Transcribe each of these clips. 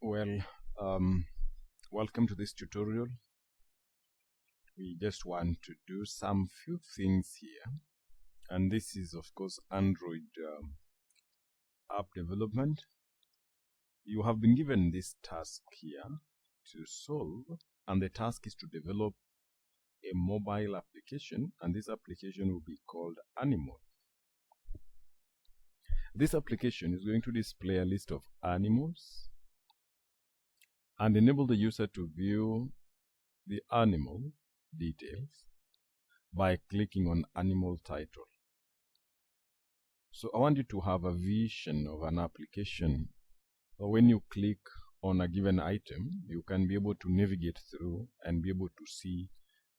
Well, welcome to this tutorial. We just want to do some few things here, and this is of course Android app development. You have been given this task here to solve, and the task is to develop a mobile application, and this application will be called Animal. This application is going to display a list of animals and enable the user to view the animal details by clicking on animal title. So I want you to have a vision of an application. So when you click on a given item, you can be able to navigate through and be able to see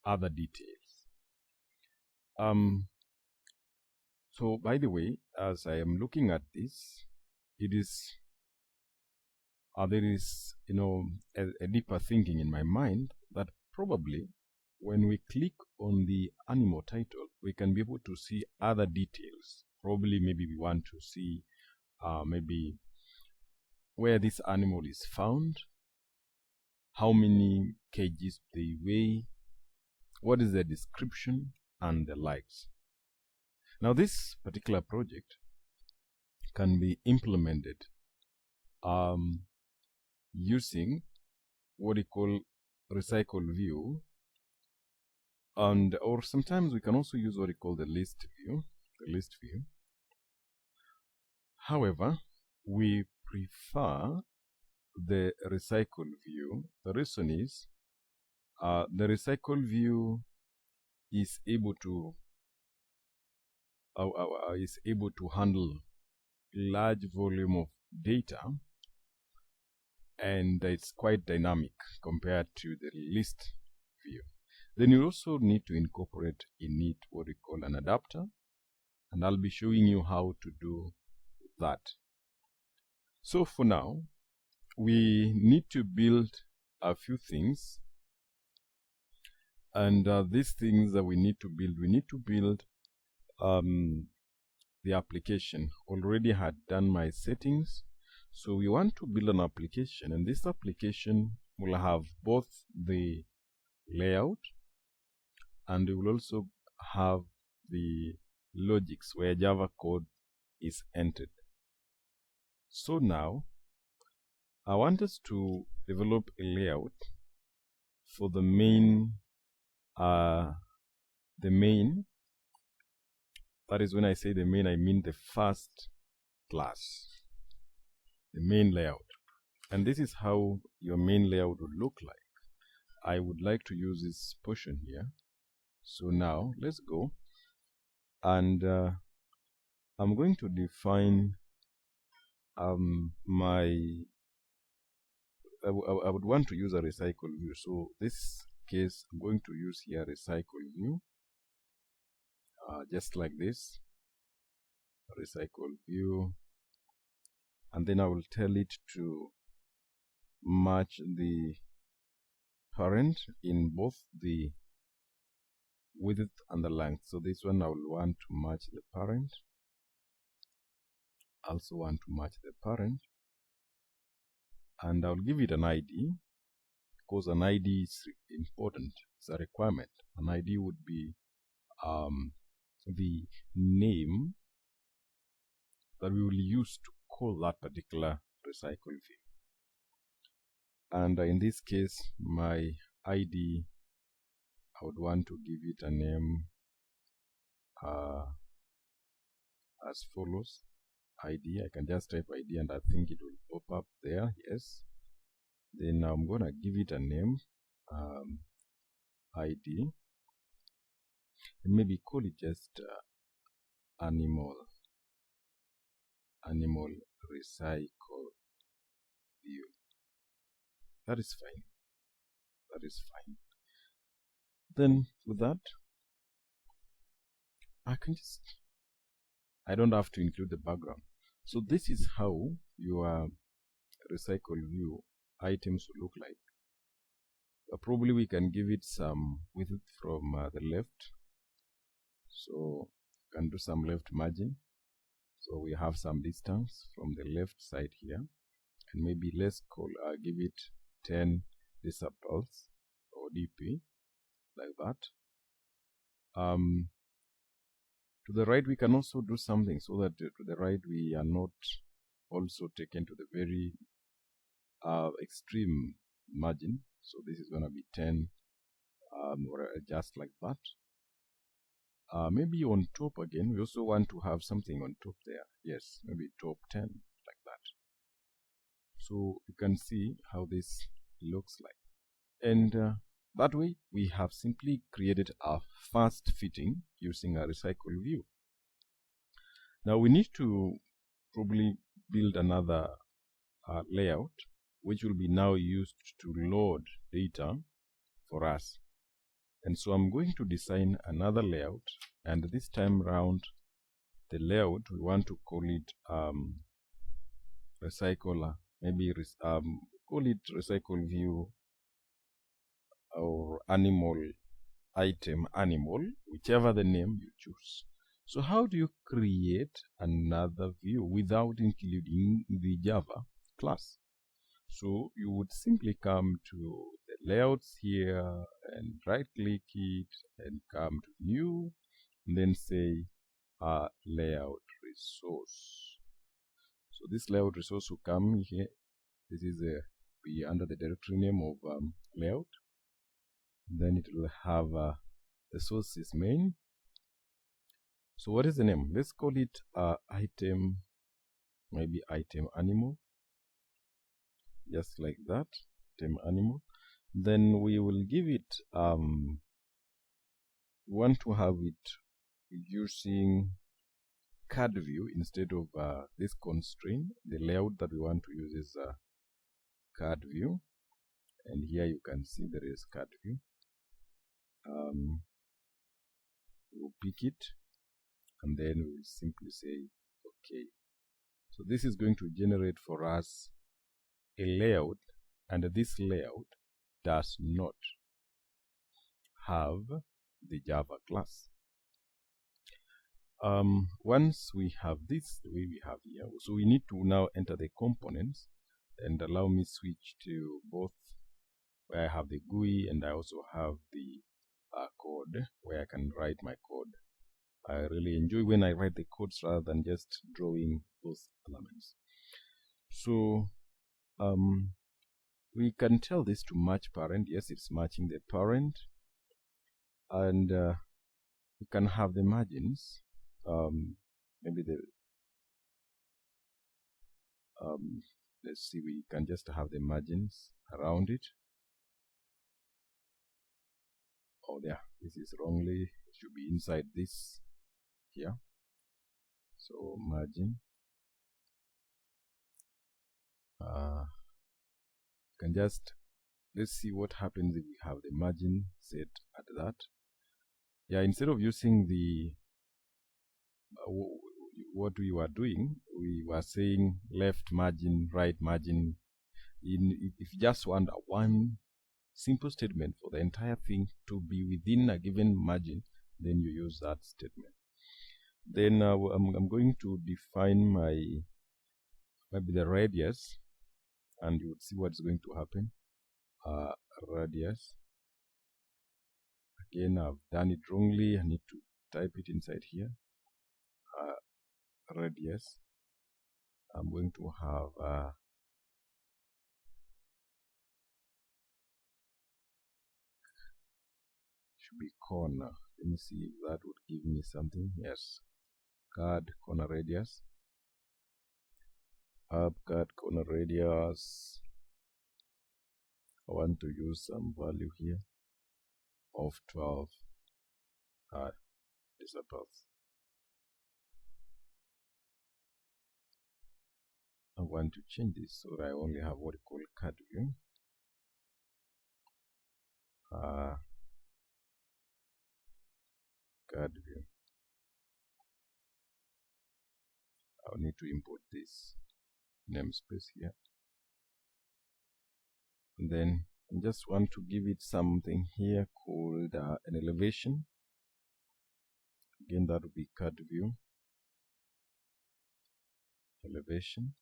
other details. So by the way, as I am looking at this, it is there is a deeper thinking in my mind that probably when we click on the animal title, we can be able to see other details. Probably maybe we want to see maybe where this animal is found, how many kgs they weigh, what is the description, and the likes. Now this particular project can be implemented using what we call recycleview, or sometimes we can also use what we call the list view. However, we prefer the recycleview. The reason is the recycleview is able to handle large volume of data, and it's quite dynamic compared to the list view. Then you also need to incorporate in it what we call an adapter, and I'll be showing you how to do that. So for now, we need to build a few things, and these things that we need to build the application. Already had done my settings, so we want to build an application, and this application will have both the layout and it will also have the logics where Java code is entered. So now I want us to develop a layout for the main that is, when I say the main, I mean the first class, the main layout. And this is how your main layout would look like. I would like to use this portion here. So now let's go, and I'm going to define I would want to use a recycle view. So this case, I'm going to use here recycle view, just like this, recycle view, and then I will tell it to match the parent in both the width and the length. So this one I will want to match the parent, also want to match the parent, and I'll give it an ID, because an ID is important. It's a requirement. An ID would be the name that we will use to call that particular recycle view. And in this case, my ID, I would want to give it a name as follows. ID, I can just type ID and I think it will pop up there. Yes. Then I'm gonna give it a name, ID, and maybe call it just animal recycle view. That is fine. That is fine. Then with that, I don't have to include the background. So this is how your recycle view items will look like. Probably we can give it some width from the left. So you can do some left margin. So we have some distance from the left side here. and maybe let's give it 10 decibels or dp, like that. To the right, we can also do something so that to the right we are not also taken to the very extreme margin. So this is going to be 10, or just like that. Maybe on top again, we also want to have something on top there. Yes, maybe top 10, like that. So you can see how this looks like. And that way, we have simply created a fast fitting using a recycle view. Now we need to probably build another layout, which will be now used to load data for us. And so I'm going to design another layout, and this time around, the layout, we want to call it recycle, maybe call it recycle view or animal item animal, whichever the name you choose. So how do you create another view without including the Java class? So you would simply come to the layouts here and right click it and come to new, and then say layout resource. So this layout resource will come here. This is be under the directory name of layout. Then it will have the source is main. So what is the name? Let's call it item, maybe item animal, just like that, item animal. Then we will give it, want to have it using card view instead of this constraint. The layout that we want to use is card view, and here you can see there is card view. We'll pick it, and then we'll simply say okay. So this is going to generate for us a layout, and this layout does not have the Java class. Once we have this the way we have here, so we need to now enter the components, and allow me switch to both where I have the GUI and I also have the code where I can write my code. I really enjoy when I write the codes rather than just drawing those elements. So we can tell this to match parent. Yes, it's matching the parent, and we can have the margins. Maybe the let's see, we can just have the margins around it. Oh, there, this is wrongly, it should be inside this here. So margin, can just, let's see what happens if we have the margin set at that. Yeah, instead of using the what we were doing, we were saying left margin, right margin. If you just want one simple statement for the entire thing to be within a given margin, then you use that statement. Then I'm going to define maybe the radius, and you would see what's going to happen. Radius. Again, I've done it wrongly. I need to type it inside here. Radius. I'm going to have should be corner. Let me see if that would give me something. Yes, card corner radius. Card corner radius. I want to use some value here of 12 decibels. I want to change this so that I only have what we call card view. Card view. I'll need to import this namespace here. And then I just want to give it something here called an elevation. Again, that would be card view. Elevation.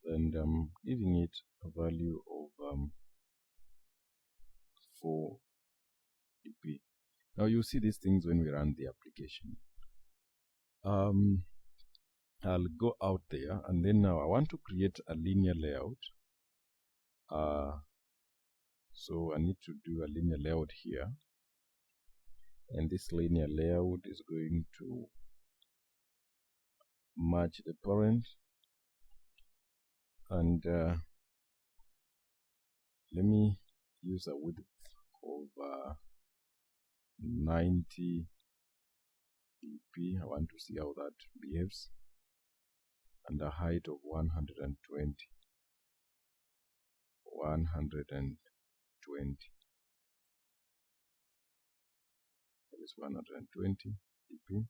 and I'm giving it a value of 4 dp. Now you see these things when we run the application. I'll go out there, and then now I want to create a linear layout. So I need to do a linear layout here, and this linear layout is going to match the parent, and let me use a width of 90 dp. I want to see how that behaves, and a height of 120. That is 120 dp.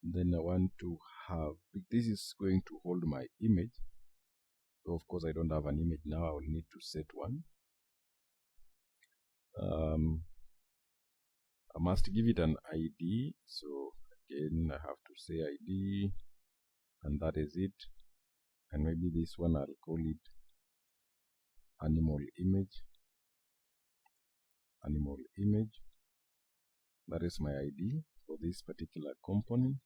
Then I want to have, this is going to hold my image. So of course I don't have an image now, I will need to set one. I must give it an ID, so again I have to say ID, and that is it. And maybe this one I'll call it animal image. That is my ID for this particular component.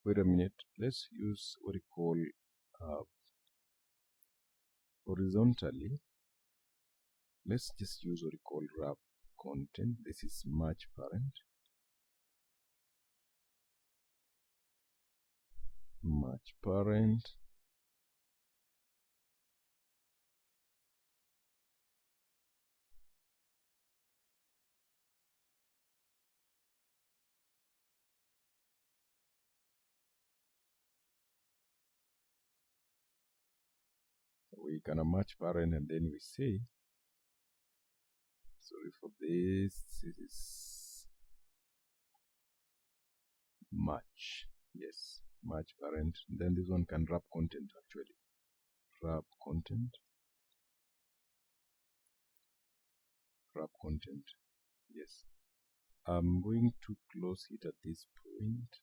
Wait a minute, let's use what we call horizontally. Let's just use what we call wrap content. This is match parent. We can match parent, and then we say, sorry for this, this is match. Yes, match parent. Then this one can wrap content actually. Wrap content. Yes. I'm going to close it at this point,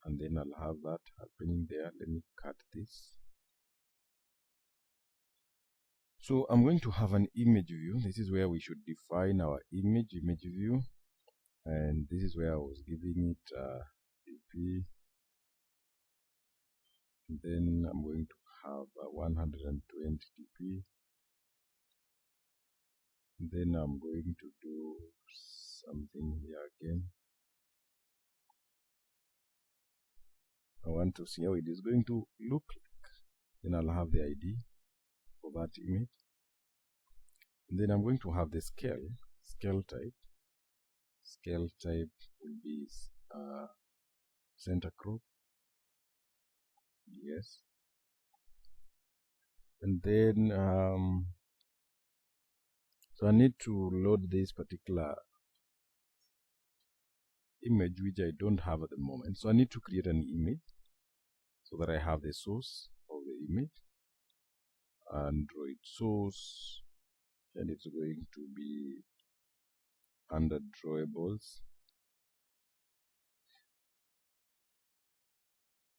and then I'll have that happening there. Let me cut this. So I'm going to have an image view. This is where we should define our image view, and this is where I was giving it dp. And then I'm going to have 120 dp. And then I'm going to do something here again. I want to see how it is going to look like. Then I'll have the ID for that image. And then I'm going to have the scale type. Scale type will be center crop. Yes. And then so I need to load this particular image, which I don't have at the moment. So I need to create an image so that I have the source of the image, Android source, and it's going to be under drawables.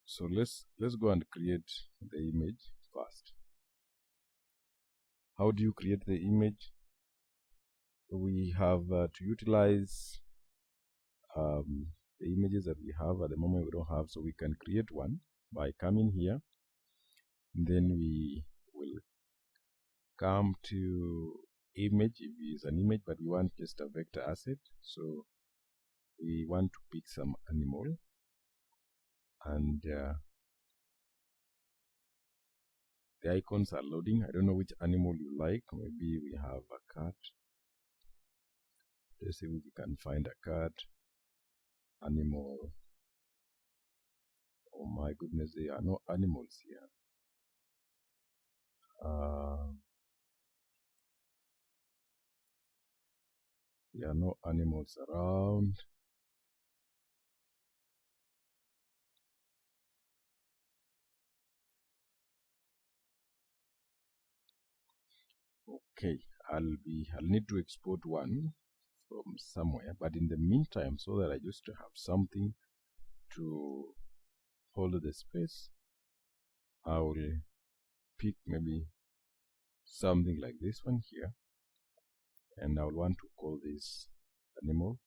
So let's go and create the image first. How do you create the image? We have to utilize the images that we have. At the moment we don't have, so we can create one by coming here, and then we will come to image if it is an image, but we want just a vector asset. So we want to pick some animal, and the icons are loading. I don't know which animal you like. Maybe we have a cat. Let's see if we can find a cat. Animal. Oh my goodness, there are no animals here. There are no animals around. Okay, I'll need to export one from somewhere, but in the meantime, so that I used to have something to hold the space, I will pick maybe something like this one here, and I will want to call this animal.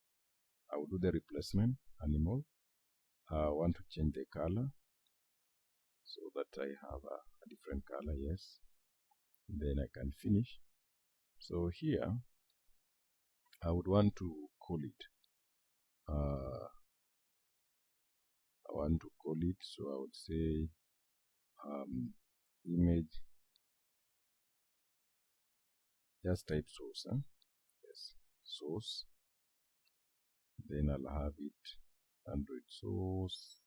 I will do the replacement animal. I want to change the color so that I have a different color, yes. Then I can finish. So here, I would want to call it. So I would say image, just type source, yes, source. Then I'll have it Android source.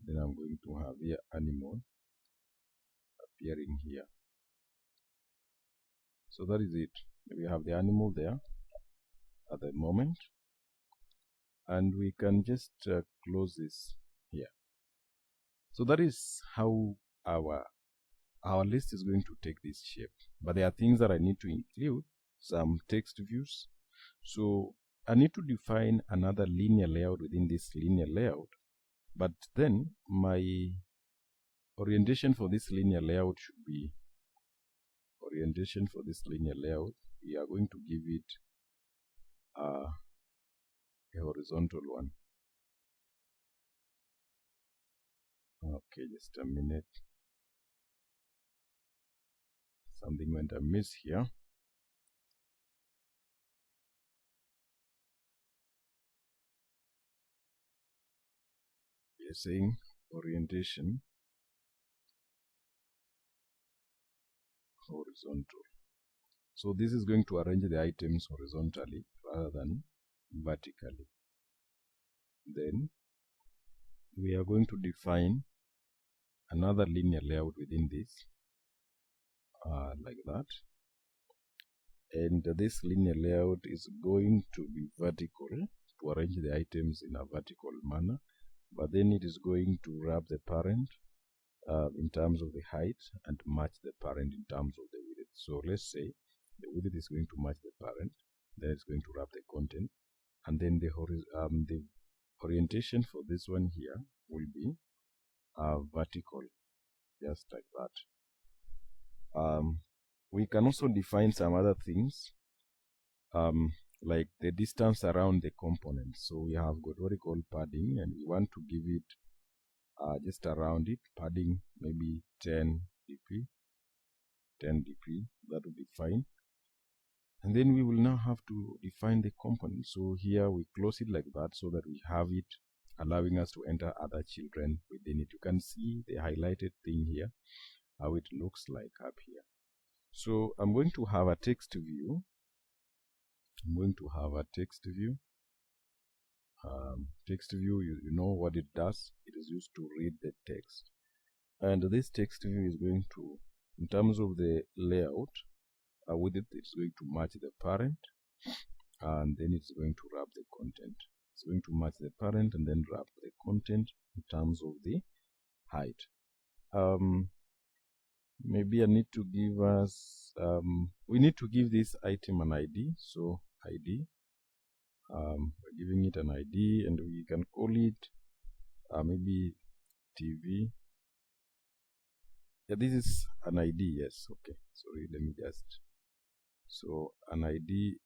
Then I'm going to have here animal appearing here. So that is it. We have the animal there at the moment, and we can just close this here. So that is how our list is going to take this shape. But there are things that I need to include, some text views. So I need to define another linear layout within this linear layout. But then my orientation for this linear layout should be we are going to give it a horizontal one. Okay, just a minute. Something went amiss here. We are saying orientation horizontal. So this is going to arrange the items horizontally rather than vertically. Then we are going to define another linear layout within this, like that. And this linear layout is going to be vertical to arrange the items in a vertical manner, but then it is going to wrap the parent in terms of the height and match the parent in terms of the width. So let's say the width is going to match the parent, then it's going to wrap the content, and then the orientation for this one here will be vertical, just like that. We can also define some other things, like the distance around the component. So we have got what we call padding, and we want to give it just around it, padding maybe 10 dp, that would be fine. And then we will now have to define the component. So here we close it like that so that we have it allowing us to enter other children within it. You can see the highlighted thing here, how it looks like up here. So I'm going to have a text view. Text view, you know what it does. It is used to read the text. And this text view is going to, in terms of the layout, with it, it's going to match the parent, and then it's going to wrap the content. It's going to match the parent and then wrap the content in terms of the height. Maybe I need to give us, we need to give this item an ID. So ID, we're giving it an ID, and we can call it maybe TV. Yeah, this is an ID, yes. Okay, sorry, let me just. So an ID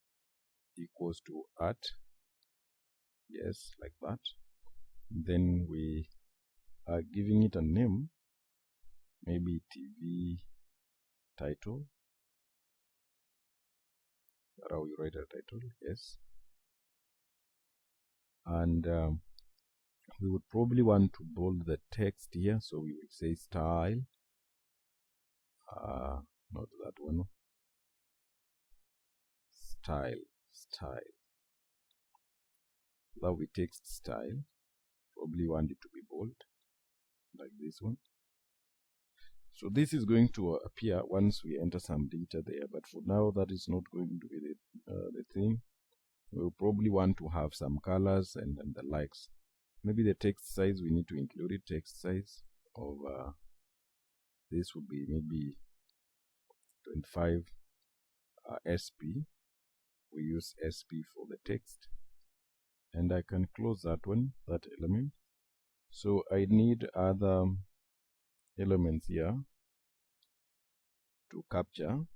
equals to art, yes, like that. Then we are giving it a name, maybe TV title. That's how we write a title, yes. And we would probably want to bold the text here, so we will say style, not that one, style. Now we text style, probably want it to be bold, like this one. So this is going to appear once we enter some data there, but for now that is not going to be the thing. We'll probably want to have some colors and the likes. Maybe the text size, we need to include it. Text size of this would be maybe 25 SP. We use SP for the text, and I can close that one, that element. So I need other elements here to capture,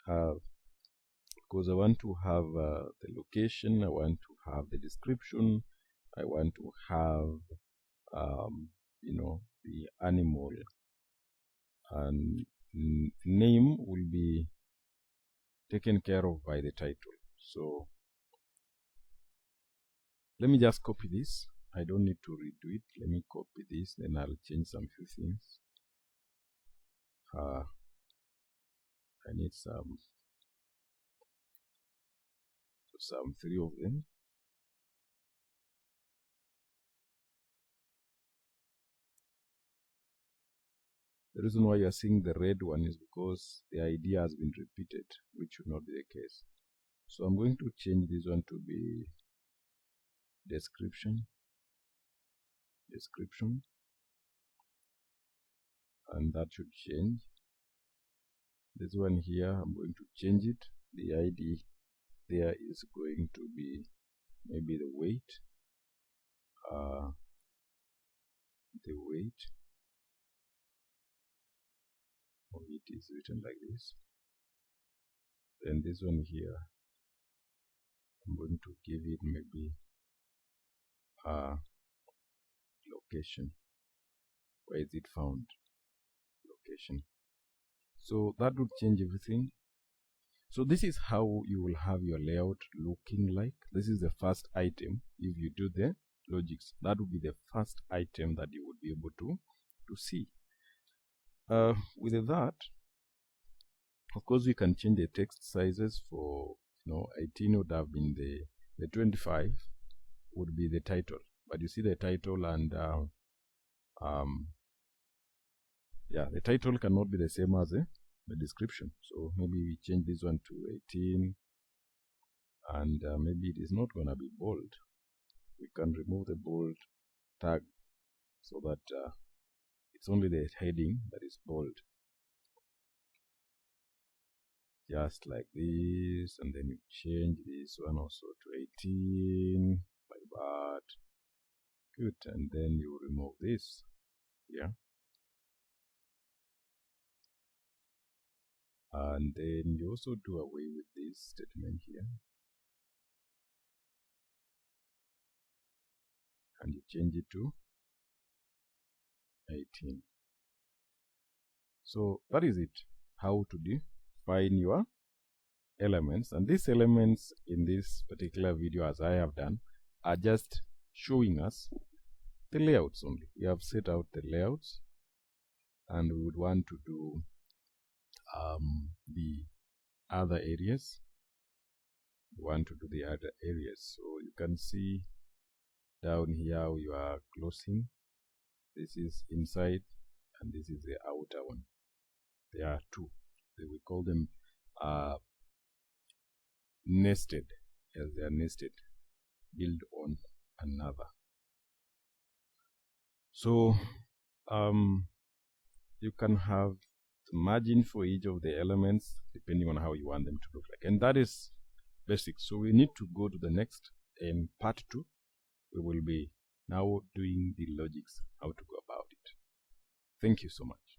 because I want to have the location, I want to have the description, I want to have the animal, and name will be taken care of by the title. So let me just copy this. I don't need to redo it. Let me copy this, then I'll change some few things. I need some 3 of them. The reason why you are seeing the red one is because the idea has been repeated, which should not be the case. So I'm going to change this one to be description, and that should change. This one here, I'm going to change it. The ID there is going to be maybe the weight. It is written like this. Then this one here, I'm going to give it maybe location. Where is it found? Location. So that would change everything. So this is how you will have your layout looking like. This is the first item. If you do the logics, that would be the first item that you would be able to see. With that, of course, we can change the text sizes. For 18 would have been the 25 would be the title, but you see the title, and the title cannot be the same as the description. So maybe we change this one to 18, and maybe it is not going to be bold. We can remove the bold tag so that it's only the heading that is bold. Just like this, and then you change this one also to 18, like that. Good, and then you remove this. Yeah. And then you also do away with this statement here, and you change it to 18. So that is it, how to define your elements. And these elements in this particular video, as I have done, are just showing us the layouts only. We have set out the layouts, and we would want to do the other areas. So you can see down here you are closing. This is inside, and this is the outer one. There are two. We call them nested. Yes, they are nested, build on another. So you can have the margin for each of the elements depending on how you want them to look like, and that is basic. So we need to go to the next. In part 2, we will be now doing the logics, how to go about it. Thank you so much.